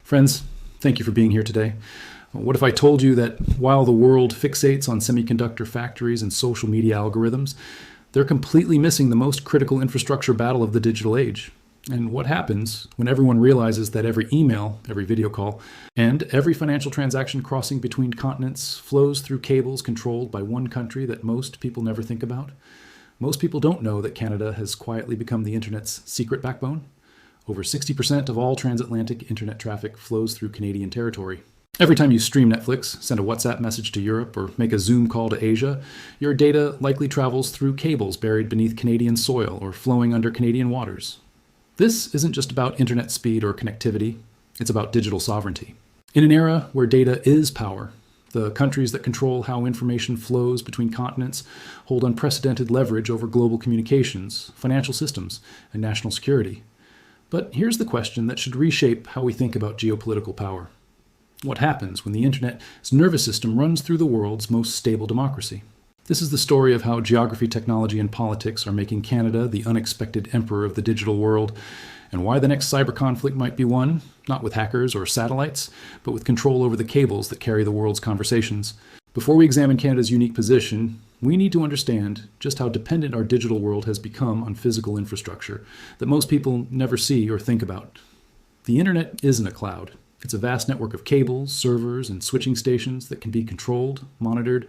Friends, thank you for being here today. What if I told you that while the world fixates on semiconductor factories and social media algorithms, they're completely missing the most critical infrastructure battle of the digital age? And what happens when everyone realizes that every email, every video call, and every financial transaction crossing between continents flows through cables controlled by one country that most people never think about? Most people don't know that Canada has quietly become the internet's secret backbone. Over 60% of all transatlantic internet traffic flows through Canadian territory. Every time you stream Netflix, send a WhatsApp message to Europe, or make a Zoom call to Asia, your data likely travels through cables buried beneath Canadian soil or flowing under Canadian waters. This isn't just about internet speed or connectivity, it's about digital sovereignty. In an era where data is power, the countries that control how information flows between continents hold unprecedented leverage over global communications, financial systems, and national security. But here's the question that should reshape how we think about geopolitical power. What happens when the internet's nervous system runs through the world's most stable democracy? This is the story of how geography, technology, and politics are making Canada the unexpected emperor of the digital world, and why the next cyber conflict might be won, not with hackers or satellites, but with control over the cables that carry the world's conversations. Before we examine Canada's unique position, we need to understand just how dependent our digital world has become on physical infrastructure that most people never see or think about. The internet isn't a cloud. It's a vast network of cables, servers, and switching stations that can be controlled, monitored,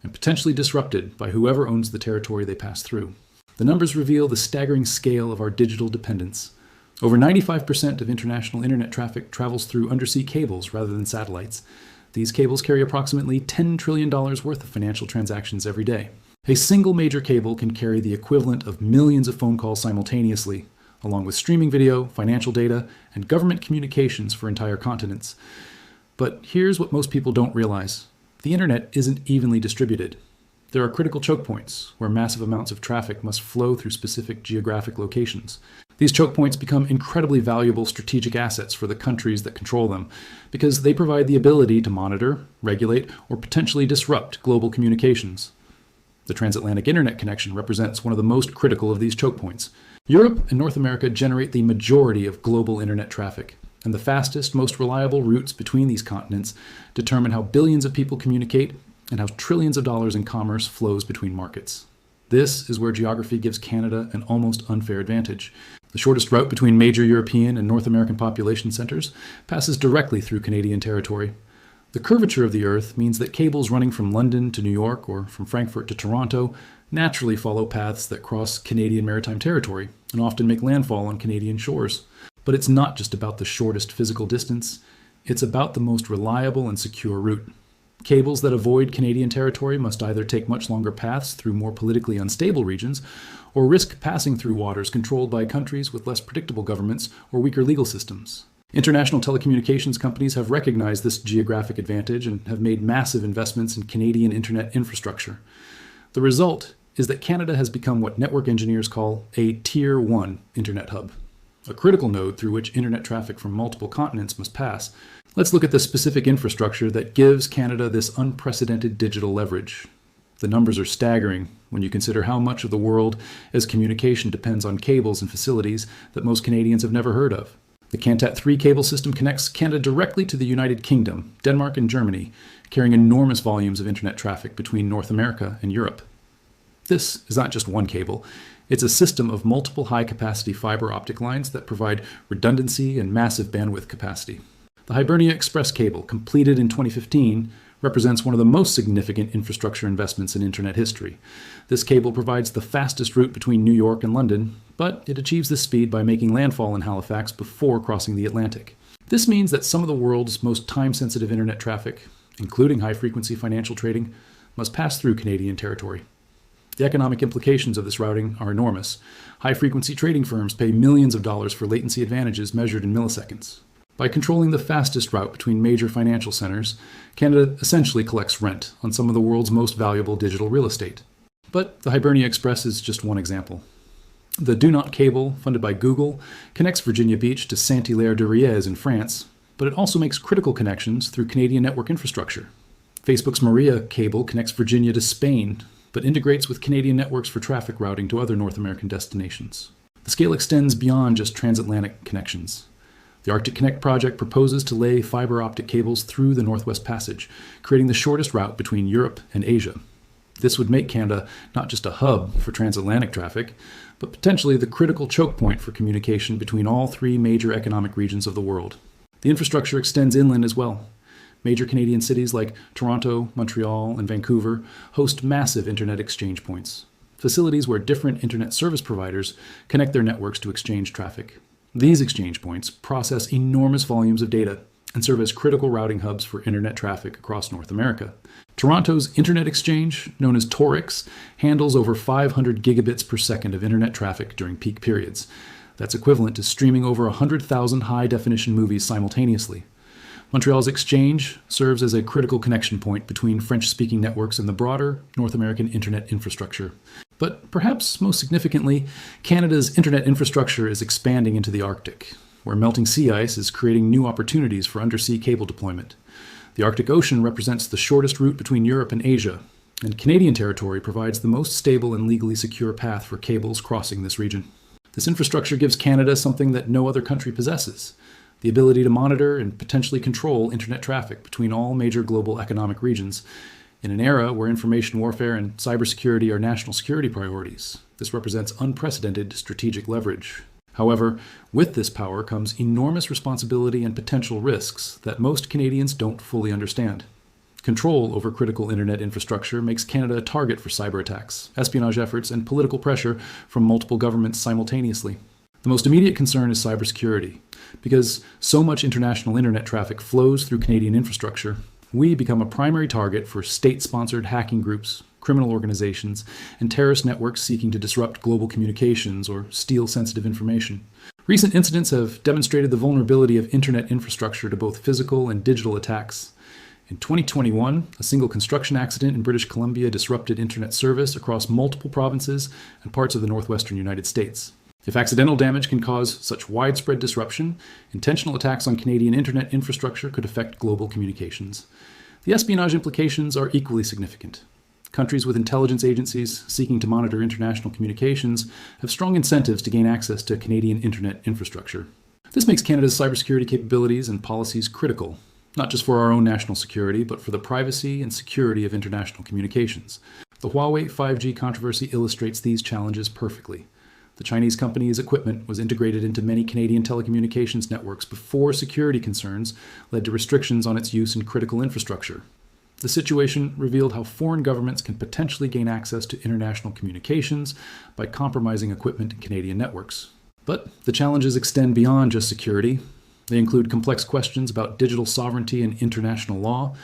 and potentially disrupted by whoever owns the territory they pass through. The numbers reveal the staggering scale of our digital dependence. Over 95% of international internet traffic travels through undersea cables rather than satellites. These cables carry approximately $10 trillion worth of financial transactions every day. A single major cable can carry the equivalent of millions of phone calls simultaneously, along with streaming video, financial data, and government communications for entire continents. But here's what most people don't realize. The internet isn't evenly distributed. There are critical choke points where massive amounts of traffic must flow through specific geographic locations. These choke points become incredibly valuable strategic assets for the countries that control them because they provide the ability to monitor, regulate, or potentially disrupt global communications. The transatlantic internet connection represents one of the most critical of these choke points. Europe and North America generate the majority of global internet traffic, and the fastest, most reliable routes between these continents determine how billions of people communicate and how trillions of dollars in commerce flows between markets. This is where geography gives Canada an almost unfair advantage. The shortest route between major European and North American population centers passes directly through Canadian territory. The curvature of the Earth means that cables running from London to New York or from Frankfurt to Toronto naturally follow paths that cross Canadian maritime territory and often make landfall on Canadian shores. But it's not just about the shortest physical distance, it's about the most reliable and secure route. Cables that avoid Canadian territory must either take much longer paths through more politically unstable regions or risk passing through waters controlled by countries with less predictable governments or weaker legal systems. International telecommunications companies have recognized this geographic advantage and have made massive investments in Canadian internet infrastructure. The result is that Canada has become what network engineers call a Tier 1 internet hub, a critical node through which internet traffic from multiple continents must pass. Let's look at the specific infrastructure that gives Canada this unprecedented digital leverage. The numbers are staggering when you consider how much of the world as communication depends on cables and facilities that most Canadians have never heard of. The Cantat3 cable system connects Canada directly to the United Kingdom, Denmark, and Germany, carrying enormous volumes of internet traffic between North America and Europe. This is not just one cable. It's a system of multiple high-capacity fiber optic lines that provide redundancy and massive bandwidth capacity. The Hibernia Express cable, completed in 2015, represents one of the most significant infrastructure investments in internet history. This cable provides the fastest route between New York and London, but it achieves this speed by making landfall in Halifax before crossing the Atlantic. This means that some of the world's most time-sensitive internet traffic, including high-frequency financial trading, must pass through Canadian territory. The economic implications of this routing are enormous. High-frequency trading firms pay millions of dollars for latency advantages measured in milliseconds. By controlling the fastest route between major financial centers, Canada essentially collects rent on some of the world's most valuable digital real estate. But the Hibernia Express is just one example. The Do Not cable, funded by Google, connects Virginia Beach to Saint-Hilaire-de-Riez in France, but it also makes critical connections through Canadian network infrastructure. Facebook's Maria cable connects Virginia to Spain, but integrates with Canadian networks for traffic routing to other North American destinations. The scale extends beyond just transatlantic connections. The Arctic Connect project proposes to lay fiber optic cables through the Northwest Passage, creating the shortest route between Europe and Asia. This would make Canada not just a hub for transatlantic traffic, but potentially the critical choke point for communication between all three major economic regions of the world. The infrastructure extends inland as well. Major Canadian cities like Toronto, Montreal, and Vancouver host massive internet exchange points, facilities where different internet service providers connect their networks to exchange traffic. These exchange points process enormous volumes of data and serve as critical routing hubs for internet traffic across North America. Toronto's internet exchange, known as TORIX, handles over 500 gigabits per second of internet traffic during peak periods. That's equivalent to streaming over 100,000 high-definition movies simultaneously. Montreal's exchange serves as a critical connection point between French-speaking networks and the broader North American internet infrastructure. But perhaps most significantly, Canada's internet infrastructure is expanding into the Arctic, where melting sea ice is creating new opportunities for undersea cable deployment. The Arctic Ocean represents the shortest route between Europe and Asia, and Canadian territory provides the most stable and legally secure path for cables crossing this region. This infrastructure gives Canada something that no other country possesses: the ability to monitor and potentially control internet traffic between all major global economic regions. In an era where information warfare and cybersecurity are national security priorities, this represents unprecedented strategic leverage. However, with this power comes enormous responsibility and potential risks that most Canadians don't fully understand. Control over critical internet infrastructure makes Canada a target for cyber attacks, espionage efforts, and political pressure from multiple governments simultaneously. The most immediate concern is cybersecurity. Because so much international internet traffic flows through Canadian infrastructure, we become a primary target for state-sponsored hacking groups, criminal organizations, and terrorist networks seeking to disrupt global communications or steal sensitive information. Recent incidents have demonstrated the vulnerability of internet infrastructure to both physical and digital attacks. In 2021, a single construction accident in British Columbia disrupted internet service across multiple provinces and parts of the northwestern United States. If accidental damage can cause such widespread disruption, intentional attacks on Canadian internet infrastructure could affect global communications. The espionage implications are equally significant. Countries with intelligence agencies seeking to monitor international communications have strong incentives to gain access to Canadian internet infrastructure. This makes Canada's cybersecurity capabilities and policies critical, not just for our own national security, but for the privacy and security of international communications. The Huawei 5G controversy illustrates these challenges perfectly. The Chinese company's equipment was integrated into many Canadian telecommunications networks before security concerns led to restrictions on its use in critical infrastructure. The situation revealed how foreign governments can potentially gain access to international communications by compromising equipment in Canadian networks. But the challenges extend beyond just security. They include complex questions about digital sovereignty and international law.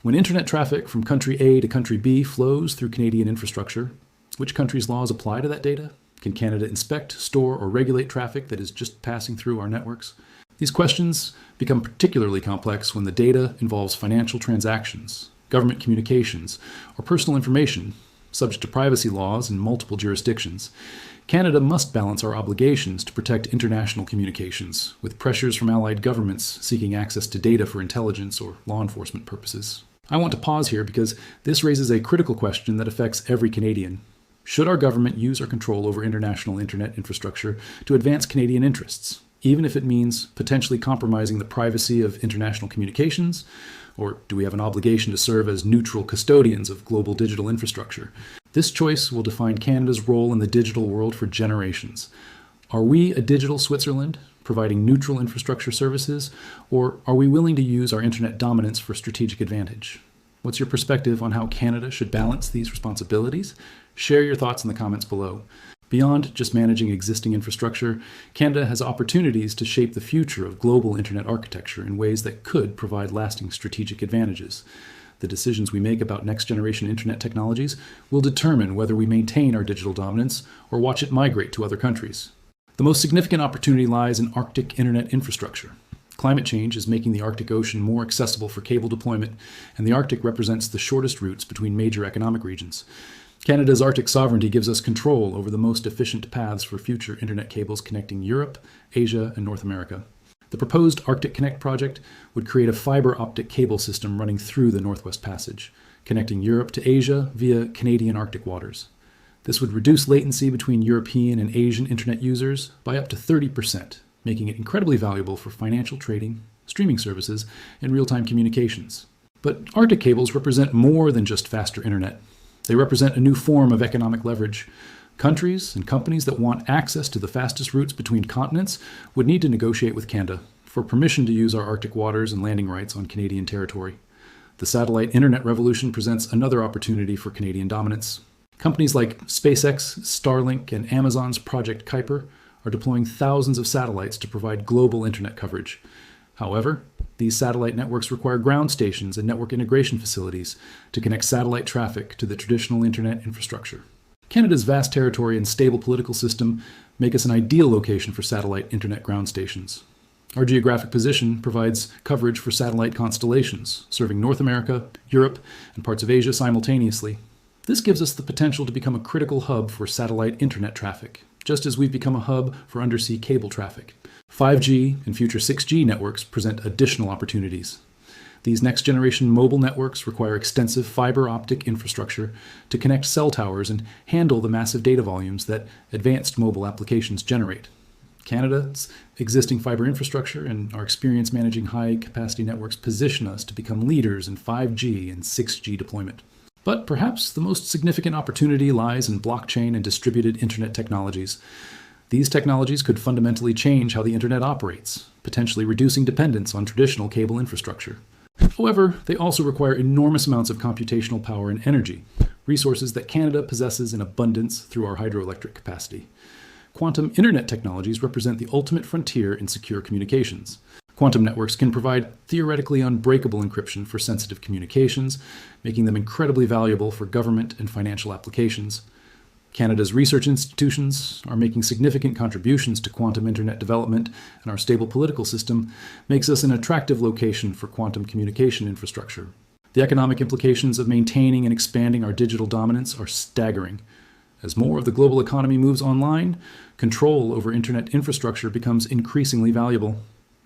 When internet traffic from country A to country B flows through Canadian infrastructure, which country's laws apply to that data? Can Canada inspect, store, or regulate traffic that is just passing through our networks? These questions become particularly complex when the data involves financial transactions, government communications, or personal information subject to privacy laws in multiple jurisdictions. Canada must balance our obligations to protect international communications with pressures from allied governments seeking access to data for intelligence or law enforcement purposes. I want to pause here because this raises a critical question that affects every Canadian. Should our government use our control over international internet infrastructure to advance Canadian interests, even if it means potentially compromising the privacy of international communications? Or do we have an obligation to serve as neutral custodians of global digital infrastructure? This choice will define Canada's role in the digital world for generations. Are we a digital Switzerland, providing neutral infrastructure services, or are we willing to use our internet dominance for strategic advantage? What's your perspective on how Canada should balance these responsibilities? Share your thoughts in the comments below. Beyond just managing existing infrastructure, Canada has opportunities to shape the future of global internet architecture in ways that could provide lasting strategic advantages. The decisions we make about next-generation internet technologies will determine whether we maintain our digital dominance or watch it migrate to other countries. The most significant opportunity lies in Arctic internet infrastructure. Climate change is making the Arctic Ocean more accessible for cable deployment, and the Arctic represents the shortest routes between major economic regions. Canada's Arctic sovereignty gives us control over the most efficient paths for future internet cables connecting Europe, Asia, and North America. The proposed Arctic Connect project would create a fiber optic cable system running through the Northwest Passage, connecting Europe to Asia via Canadian Arctic waters. This would reduce latency between European and Asian internet users by up to 30%, making it incredibly valuable for financial trading, streaming services, and real-time communications. But Arctic cables represent more than just faster internet. They represent a new form of economic leverage. Countries and companies that want access to the fastest routes between continents would need to negotiate with Canada for permission to use our Arctic waters and landing rights on Canadian territory. The satellite internet revolution presents another opportunity for Canadian dominance. Companies like SpaceX, Starlink, and Amazon's Project Kuiper are deploying thousands of satellites to provide global internet coverage. However, these satellite networks require ground stations and network integration facilities to connect satellite traffic to the traditional internet infrastructure. Canada's vast territory and stable political system make us an ideal location for satellite internet ground stations. Our geographic position provides coverage for satellite constellations, serving North America, Europe, and parts of Asia simultaneously. This gives us the potential to become a critical hub for satellite internet traffic, just as we've become a hub for undersea cable traffic. 5G and future 6G networks present additional opportunities. These next-generation mobile networks require extensive fiber optic infrastructure to connect cell towers and handle the massive data volumes that advanced mobile applications generate. Canada's existing fiber infrastructure and our experience managing high-capacity networks position us to become leaders in 5G and 6G deployment. But perhaps the most significant opportunity lies in blockchain and distributed internet technologies. These technologies could fundamentally change how the internet operates, potentially reducing dependence on traditional cable infrastructure. However, they also require enormous amounts of computational power and energy, resources that Canada possesses in abundance through our hydroelectric capacity. Quantum internet technologies represent the ultimate frontier in secure communications. Quantum networks can provide theoretically unbreakable encryption for sensitive communications, making them incredibly valuable for government and financial applications. Canada's research institutions are making significant contributions to quantum internet development, and our stable political system makes us an attractive location for quantum communication infrastructure. The economic implications of maintaining and expanding our digital dominance are staggering. As more of the global economy moves online, control over internet infrastructure becomes increasingly valuable.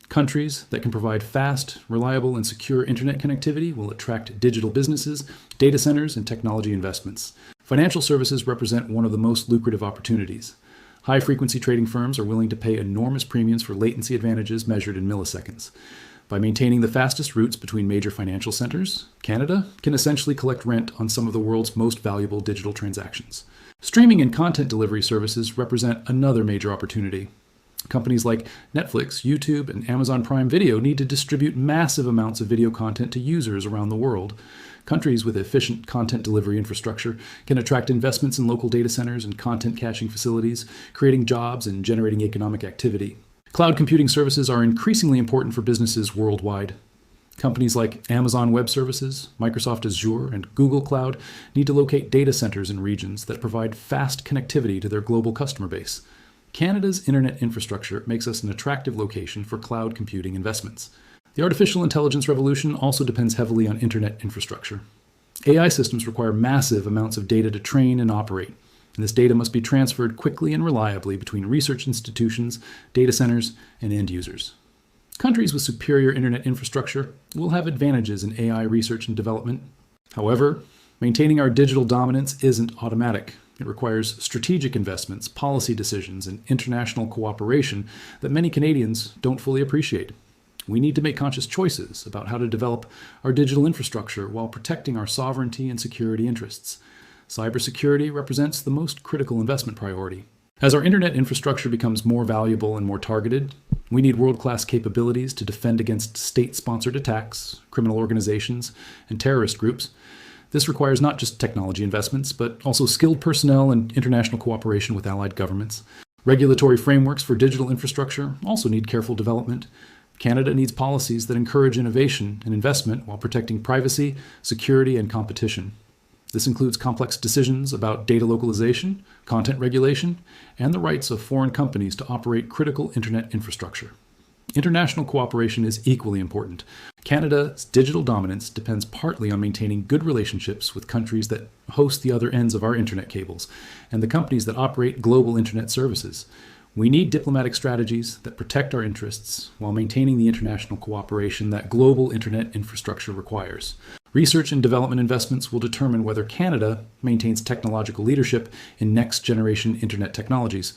Countries that can provide fast, reliable, and secure internet connectivity will attract digital businesses, data centers, and technology investments. Financial services represent one of the most lucrative opportunities. High-frequency trading firms are willing to pay enormous premiums for latency advantages measured in milliseconds. By maintaining the fastest routes between major financial centers, Canada can essentially collect rent on some of the world's most valuable digital transactions. Streaming and content delivery services represent another major opportunity. Companies like Netflix, YouTube, and Amazon Prime Video need to distribute massive amounts of video content to users around the world. Countries with efficient content delivery infrastructure can attract investments in local data centers and content caching facilities, creating jobs and generating economic activity. Cloud computing services are increasingly important for businesses worldwide. Companies like Amazon Web Services, Microsoft Azure, and Google Cloud need to locate data centers in regions that provide fast connectivity to their global customer base. Canada's internet infrastructure makes us an attractive location for cloud computing investments. The artificial intelligence revolution also depends heavily on internet infrastructure. AI systems require massive amounts of data to train and operate, and this data must be transferred quickly and reliably between research institutions, data centers, and end users. Countries with superior internet infrastructure will have advantages in AI research and development. However, maintaining our digital dominance isn't automatic. It requires strategic investments, policy decisions, and international cooperation that many Canadians don't fully appreciate. We need to make conscious choices about how to develop our digital infrastructure while protecting our sovereignty and security interests. Cybersecurity represents the most critical investment priority. As our internet infrastructure becomes more valuable and more targeted, we need world-class capabilities to defend against state-sponsored attacks, criminal organizations, and terrorist groups. This requires not just technology investments, but also skilled personnel and international cooperation with allied governments. Regulatory frameworks for digital infrastructure also need careful development. Canada needs policies that encourage innovation and investment while protecting privacy, security, and competition. This includes complex decisions about data localization, content regulation, and the rights of foreign companies to operate critical internet infrastructure. International cooperation is equally important. Canada's digital dominance depends partly on maintaining good relationships with countries that host the other ends of our internet cables and the companies that operate global internet services. We need diplomatic strategies that protect our interests while maintaining the international cooperation that global internet infrastructure requires. Research and development investments will determine whether Canada maintains technological leadership in next-generation internet technologies.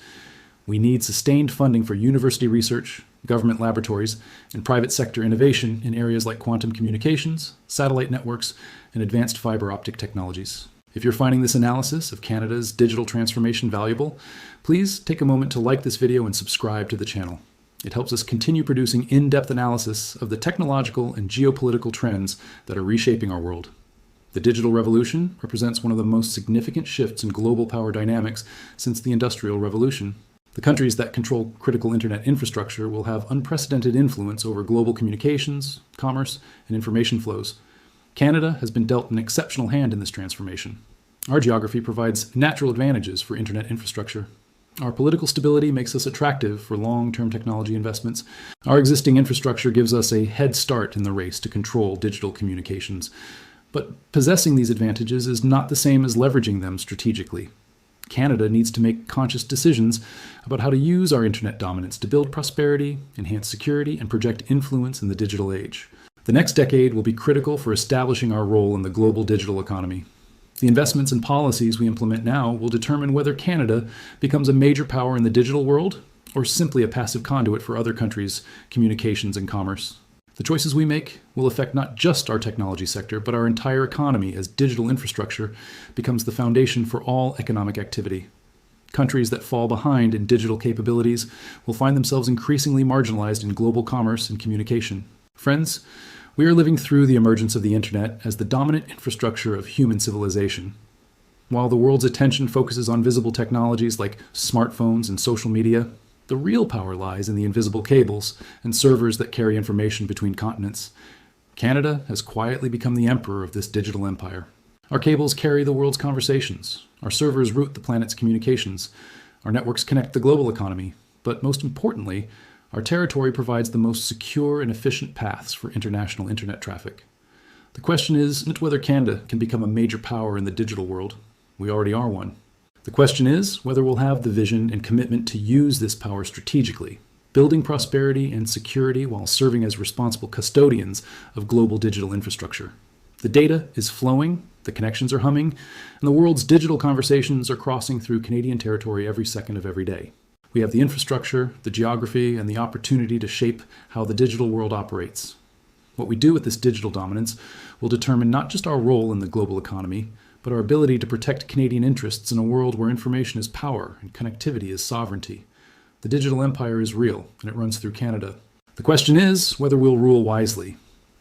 We need sustained funding for university research, government laboratories, and private sector innovation in areas like quantum communications, satellite networks, and advanced fiber optic technologies. If you're finding this analysis of Canada's digital transformation valuable, please take a moment to like this video and subscribe to the channel. It helps us continue producing in-depth analysis of the technological and geopolitical trends that are reshaping our world. The digital revolution represents one of the most significant shifts in global power dynamics since the Industrial Revolution. The countries that control critical internet infrastructure will have unprecedented influence over global communications, commerce, and information flows. Canada has been dealt an exceptional hand in this transformation. Our geography provides natural advantages for internet infrastructure. Our political stability makes us attractive for long-term technology investments. Our existing infrastructure gives us a head start in the race to control digital communications. But possessing these advantages is not the same as leveraging them strategically. Canada needs to make conscious decisions about how to use our internet dominance to build prosperity, enhance security, and project influence in the digital age. The next decade will be critical for establishing our role in the global digital economy. The investments and policies we implement now will determine whether Canada becomes a major power in the digital world or simply a passive conduit for other countries' communications and commerce. The choices we make will affect not just our technology sector, but our entire economy as digital infrastructure becomes the foundation for all economic activity. Countries that fall behind in digital capabilities will find themselves increasingly marginalized in global commerce and communication. Friends, we are living through the emergence of the internet as the dominant infrastructure of human civilization. While the world's attention focuses on visible technologies like smartphones and social media, the real power lies in the invisible cables and servers that carry information between continents. Canada has quietly become the emperor of this digital empire. Our cables carry the world's conversations. Our servers route the planet's communications. Our networks connect the global economy. But most importantly, our territory provides the most secure and efficient paths for international internet traffic. The question isn't whether Canada can become a major power in the digital world. We already are one. The question is whether we'll have the vision and commitment to use this power strategically, building prosperity and security while serving as responsible custodians of global digital infrastructure. The data is flowing, the connections are humming, and the world's digital conversations are crossing through Canadian territory every second of every day. We have the infrastructure, the geography, and the opportunity to shape how the digital world operates. What we do with this digital dominance will determine not just our role in the global economy, but our ability to protect Canadian interests in a world where information is power and connectivity is sovereignty. The digital empire is real, and it runs through Canada. The question is whether we'll rule wisely.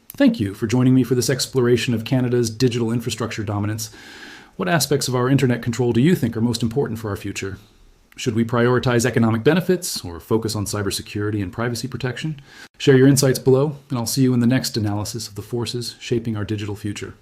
Thank you for joining me for this exploration of Canada's digital infrastructure dominance. What aspects of our internet control do you think are most important for our future? Should we prioritize economic benefits or focus on cybersecurity and privacy protection? Share your insights below, and I'll see you in the next analysis of the forces shaping our digital future.